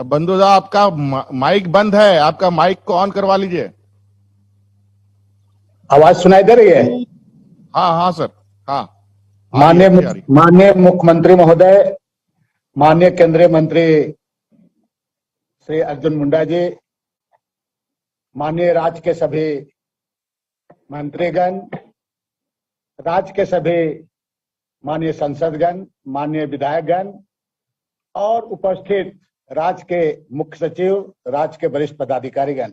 बंधुदा, आपका माइक बंद है, आपका माइक को ऑन करवा लीजिए। आवाज सुनाई दे रही है? हाँ हाँ सर, हाँ। माननीय मुख्यमंत्री महोदय, माननीय केंद्रीय मंत्री श्री अर्जुन मुंडा जी, माननीय राज्य के सभी मंत्रीगण, राज्य के सभी माननीय संसदगण, माननीय विधायकगण और उपस्थित राज्य के मुख्य सचिव, राज्य के वरिष्ठ पदाधिकारीगण,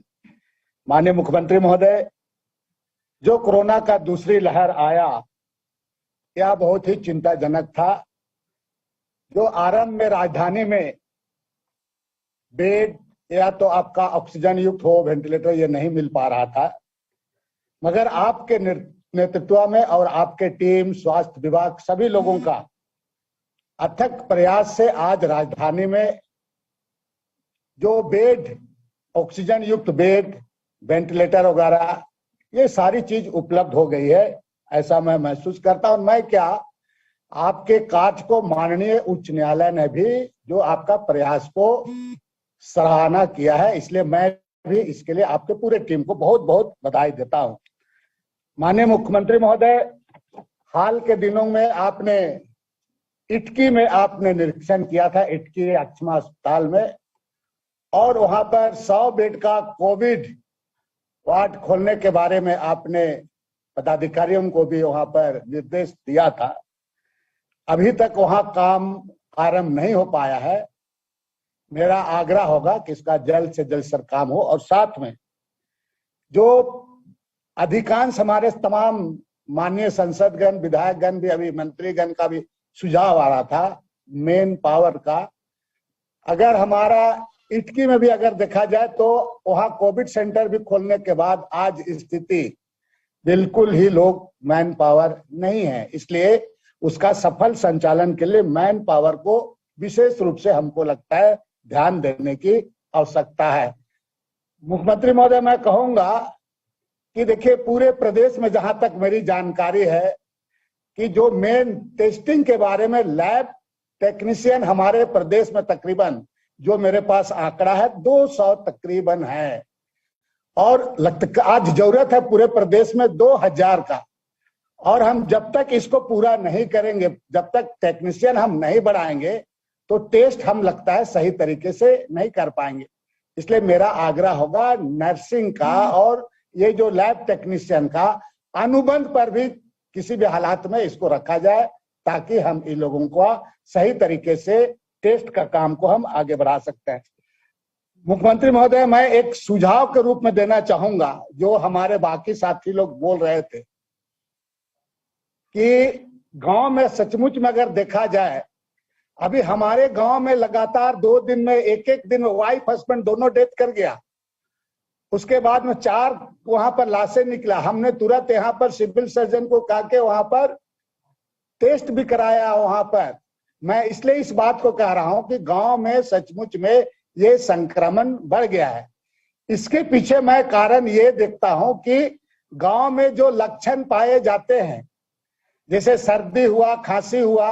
माननीय मुख्यमंत्री महोदय, जो कोरोना का दूसरी लहर आया यह बहुत ही चिंताजनक था। जो आरंभ में राजधानी में बेड या तो आपका ऑक्सीजन युक्त हो, वेंटिलेटर ये नहीं मिल पा रहा था, मगर आपके नेतृत्व में और आपके टीम, स्वास्थ्य विभाग, सभी लोगों का अथक प्रयास से आज राजधानी में जो बेड, ऑक्सीजन युक्त बेड, वेंटिलेटर वगैरह ये सारी चीज उपलब्ध हो गई है, ऐसा मैं महसूस करता हूं। मैं क्या, आपके कार्य को माननीय उच्च न्यायालय ने भी जो आपका प्रयास को सराहना किया है, इसलिए मैं भी इसके लिए आपके पूरे टीम को बहुत बहुत बधाई देता हूं। माननीय मुख्यमंत्री महोदय, हाल के दिनों में आपने इटकी में आपने निरीक्षण किया था, इटकी अक्षमा अस्पताल में, और वहां पर 100 बेड का कोविड वार्ड खोलने के बारे में आपने पदाधिकारियों को भी वहां पर निर्देश दिया था। अभी तक वहां काम आरंभ नहीं हो पाया है। मेरा आग्रह होगा कि इसका जल्द से जल्द सर काम हो, और साथ में जो अधिकांश हमारे तमाम माननीय संसदगण, विधायकगण भी, अभी मंत्रीगण का भी सुझाव आ रहा था मेन पावर का, अगर हमारा इटकी में भी अगर देखा जाए तो वहां कोविड सेंटर भी खोलने के बाद आज स्थिति बिल्कुल ही लोग मैन पावर नहीं है, इसलिए उसका सफल संचालन के लिए मैन पावर को विशेष रूप से हमको लगता है ध्यान देने की आवश्यकता है। मुख्यमंत्री महोदय, मैं कहूंगा कि देखिए पूरे प्रदेश में जहां तक मेरी जानकारी है कि जो मेन टेस्टिंग के बारे में लैब टेक्नीशियन हमारे प्रदेश में तकरीबन, जो मेरे पास आंकड़ा है 200 तकरीबन है, और आज जरूरत है पूरे प्रदेश में 2000 का, और हम जब तक इसको पूरा नहीं करेंगे, जब तक टेक्नीशियन हम नहीं बढ़ाएंगे तो टेस्ट हम लगता है सही तरीके से नहीं कर पाएंगे। इसलिए मेरा आग्रह होगा नर्सिंग का और ये जो लैब टेक्नीशियन का अनुबंध पर भी किसी भी हालात में इसको रखा जाए, ताकि हम इन लोगों को सही तरीके से टेस्ट का काम को हम आगे बढ़ा सकते हैं। मुख्यमंत्री महोदय, मैं एक सुझाव के रूप में देना चाहूंगा, जो हमारे बाकी साथी लोग बोल रहे थे कि गांव में सचमुच में अगर देखा जाए, अभी हमारे गांव में लगातार 2 दिन में एक दिन वाइफ हस्बैंड दोनों डेथ कर गया, उसके बाद में 4 वहां पर लाशें निकला। हमने तुरंत यहाँ पर सिविल सर्जन को कहा के वहां पर टेस्ट भी कराया वहां पर। मैं इसलिए इस बात को कह रहा हूं कि गांव में सचमुच में ये संक्रमण बढ़ गया है। इसके पीछे मैं कारण ये देखता हूं कि गांव में जो लक्षण पाए जाते हैं, जैसे सर्दी हुआ, खांसी हुआ,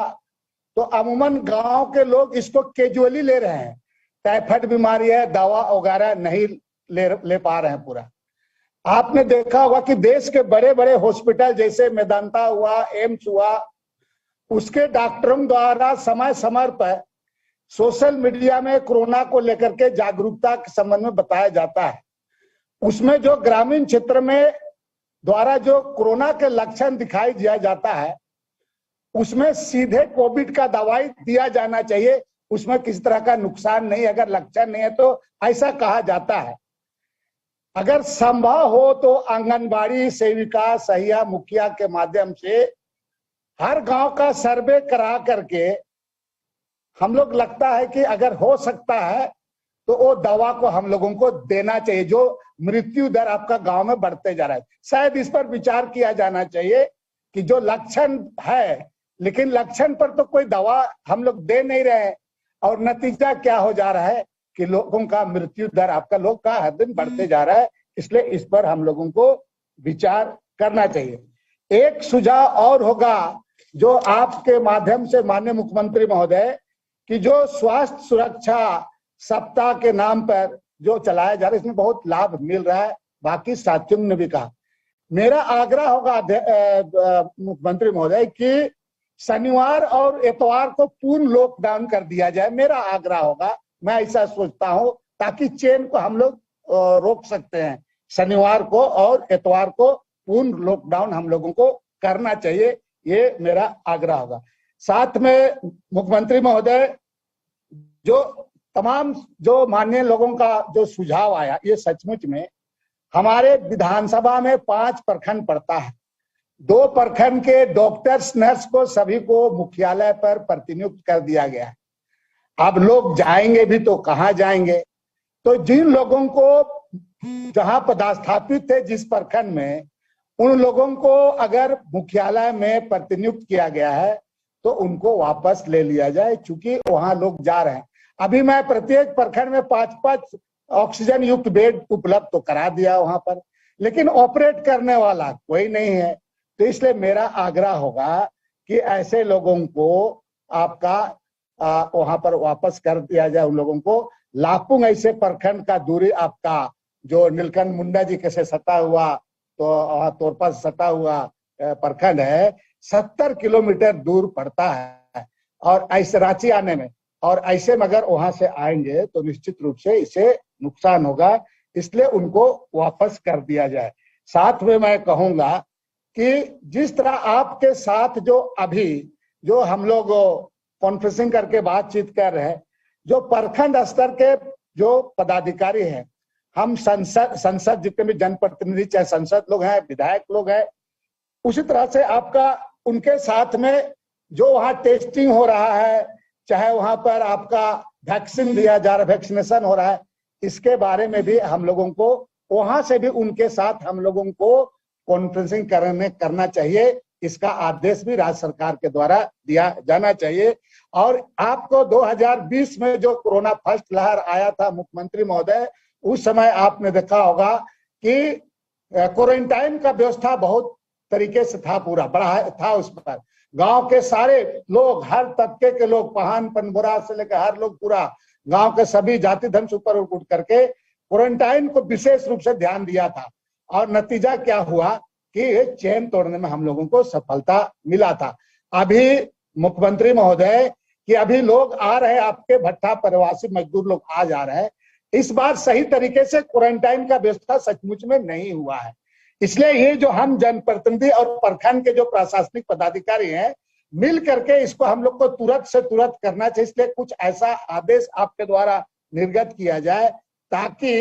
तो अमूमन गांव के लोग इसको कैजुअली ले रहे हैं। टाइफाइड बीमारी है, दवा वगैरह नहीं ले पा रहे हैं पूरा। आपने देखा होगा कि देश के बड़े बड़े हॉस्पिटल जैसे मेदांता हुआ, एम्स हुआ, उसके डॉक्टरों द्वारा समय समय पर सोशल मीडिया में कोरोना को लेकर के जागरूकता के संबंध में बताया जाता है। उसमें जो ग्रामीण क्षेत्र में द्वारा जो कोरोना के लक्षण दिखाई दिया जाता है, उसमें सीधे कोविड का दवाई दिया जाना चाहिए, उसमें किसी तरह का नुकसान नहीं, अगर लक्षण नहीं है तो ऐसा कहा जाता है। अगर संभव हो तो आंगनबाड़ी सेविका, सहिया, मुखिया के माध्यम से हर गांव का सर्वे करा करके हम लोग, लगता है कि अगर हो सकता है तो वो दवा को हम लोगों को देना चाहिए। जो मृत्यु दर आपका गांव में बढ़ते जा रहा है, शायद इस पर विचार किया जाना चाहिए कि जो लक्षण है, लेकिन लक्षण पर तो कोई दवा हम लोग दे नहीं रहे, और नतीजा क्या हो जा रहा है कि लोगों का मृत्यु दर आपका लोग का हर दिन बढ़ते जा रहा है। इसलिए इस पर हम लोगों को विचार करना चाहिए। एक सुझाव और होगा जो आपके माध्यम से माननीय मुख्यमंत्री महोदय, कि जो स्वास्थ्य सुरक्षा सप्ताह के नाम पर जो चलाया जा रहा है, इसमें बहुत लाभ मिल रहा है। बाकी साथियों ने भी कहा, मेरा आग्रह होगा मुख्यमंत्री महोदय कि शनिवार और इतवार को पूर्ण लॉकडाउन कर दिया जाए। मेरा आग्रह होगा, मैं ऐसा सोचता हूं, ताकि चेन को हम लोग रोक सकते हैं। शनिवार को और इतवार को पूर्ण लॉकडाउन हम लोगों को करना चाहिए, ये मेरा आग्रह होगा। साथ में मुख्यमंत्री महोदय, जो तमाम जो माननीय लोगों का जो सुझाव आया, ये सचमुच में हमारे विधानसभा में 5 प्रखंड पड़ता है। 2 प्रखंड के डॉक्टर्स नर्स को सभी को मुख्यालय पर प्रतिनियुक्त कर दिया गया है। अब लोग जाएंगे भी तो कहाँ जाएंगे? तो जिन लोगों को जहां पदस्थापित थे जिस प्रखंड में, उन लोगों को अगर मुख्यालय में प्रतिनियुक्त किया गया है तो उनको वापस ले लिया जाए, चूंकि वहां लोग जा रहे हैं। अभी मैं प्रत्येक प्रखंड में 5-5 ऑक्सीजन युक्त बेड उपलब्ध तो करा दिया वहां पर, लेकिन ऑपरेट करने वाला कोई नहीं है। तो इसलिए मेरा आग्रह होगा कि ऐसे लोगों को आपका वहां पर वापस कर दिया जाए। उन लोगों को लापुंग ऐसे प्रखंड का दूरी आपका जो नीलकंठ मुंडा जी के से सटा हुआ तो तोरपा से सटा हुआ प्रखंड है, 70 किलोमीटर दूर पड़ता है। और ऐसे रांची आने में, और ऐसे मगर वहां से आएंगे तो निश्चित रूप से इसे नुकसान होगा, इसलिए उनको वापस कर दिया जाए। साथ में मैं कहूंगा कि जिस तरह आपके साथ जो अभी जो हम लोग कॉन्फ्रेंसिंग करके बातचीत कर रहे हैं, जो प्रखंड स्तर के जो पदाधिकारी हैं, हम संसद जितने भी जनप्रतिनिधि, चाहे संसद लोग हैं, विधायक लोग हैं, उसी तरह से आपका उनके साथ में जो वहाँ टेस्टिंग हो रहा है, चाहे वहां पर आपका वैक्सीन दिया जा रहा है, वैक्सीनेशन हो रहा है, इसके बारे में भी हम लोगों को वहां से भी उनके साथ हम लोगों को कॉन्फ्रेंसिंग करना चाहिए। इसका आदेश भी राज्य सरकार के द्वारा दिया जाना चाहिए। और आपको 2020 में जो कोरोना फर्स्ट लहर आया था मुख्यमंत्री महोदय, उस समय आपने देखा होगा कि क्वारंटाइन का व्यवस्था बहुत तरीके से था, पूरा बड़ा था। उस पर गांव के सारे लोग, हर तबके के लोग, पहान पनबोरा से लेकर हर लोग, पूरा गांव के सभी जाति धर्म से ऊपर उठ करके क्वारंटाइन को विशेष रूप से ध्यान दिया था। और नतीजा क्या हुआ कि चेन तोड़ने में हम लोगों को सफलता मिला था। अभी मुख्यमंत्री महोदय कि अभी लोग आ रहे, आपके भट्टा प्रवासी मजदूर लोग आ जा रहे हैं, इस बार सही तरीके से क्वारंटाइन का व्यवस्था सचमुच में नहीं हुआ है। इसलिए ये जो हम जनप्रतिनिधि और प्रखंड के जो प्रशासनिक पदाधिकारी हैं, मिल करके इसको हम लोग को तुरंत से तुरंत करना चाहिए। इसलिए कुछ ऐसा आदेश आपके द्वारा निर्गत किया जाए ताकि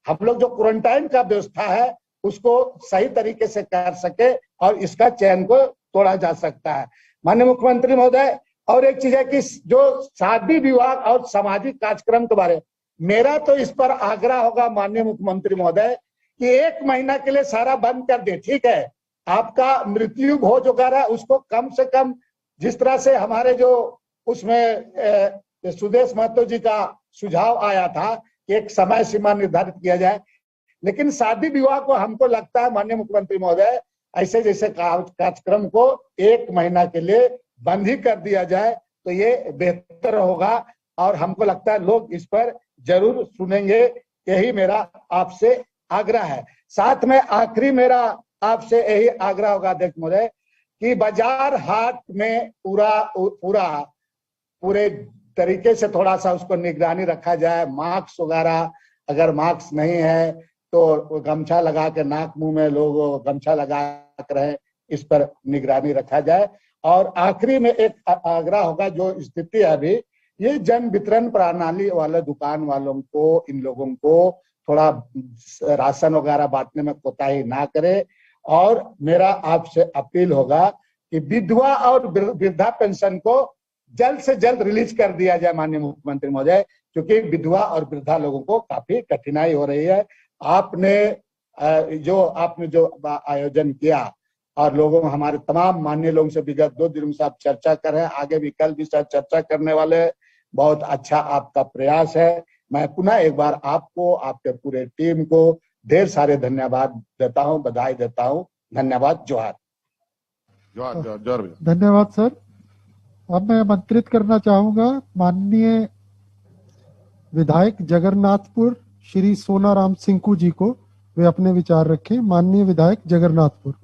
हम लोग जो क्वारंटाइन का व्यवस्था है उसको सही तरीके से कर सके और इसका चयन को तोड़ा जा सकता है। माननीय मुख्यमंत्री महोदय, और एक चीज है कि जो शादी विवाह और सामाजिक कार्यक्रम के बारे में मेरा तो इस पर आग्रह होगा माननीय मुख्यमंत्री महोदय कि 1 महीना के लिए सारा बंद कर दे। ठीक है, आपका मृत्यु भोज वगैरह उसको कम से कम, जिस तरह से हमारे जो उसमें सुदेश महतो जी का सुझाव आया था कि एक समय सीमा निर्धारित किया जाए, लेकिन शादी विवाह को हमको लगता है माननीय मुख्यमंत्री महोदय ऐसे जैसे कार्यक्रम को 1 महीना के लिए बंद ही कर दिया जाए तो ये बेहतर होगा। और हमको लगता है लोग इस पर जरूर सुनेंगे, यही मेरा आपसे आग्रह है। साथ में आखिरी मेरा आपसे यही आग्रह होगा अध्यक्ष महोदय कि बाजार हाट में पूरे तरीके से थोड़ा सा उसको निगरानी रखा जाए। मास्क वगैरह, अगर मास्क नहीं है तो गमछा लगा के, नाक मुंह में लोग गमछा लगा कर रहे, इस पर निगरानी रखा जाए। और आखिरी में एक आग्रह होगा, जो स्थिति है अभी, ये जन वितरण प्रणाली वाले दुकान वालों को, इन लोगों को थोड़ा राशन वगैरह बांटने में कोताही ना करे। और मेरा आपसे अपील होगा कि विधवा और वृद्धा पेंशन को जल्द से जल्द रिलीज कर दिया जाए माननीय मुख्यमंत्री महोदय, क्योंकि विधवा और वृद्धा लोगों को काफी कठिनाई हो रही है। आपने जो आयोजन किया और लोगों, हमारे तमाम माननीय लोगों से विगत 2 दिनों से आप चर्चा कर रहे हैं, आगे भी कल भी शायद चर्चा करने वाले, बहुत अच्छा आपका प्रयास है। मैं पुनः एक बार आपको, आपके पूरे टीम को ढेर सारे धन्यवाद देता हूं, बधाई देता हूं। धन्यवाद, जोहार। जोहार। धन्यवाद सर। अब मैं आमंत्रित करना चाहूंगा माननीय विधायक जगन्नाथपुर श्री सोनाराम सिंकू जी को वे अपने विचार रखें। माननीय विधायक जगन्नाथपुर।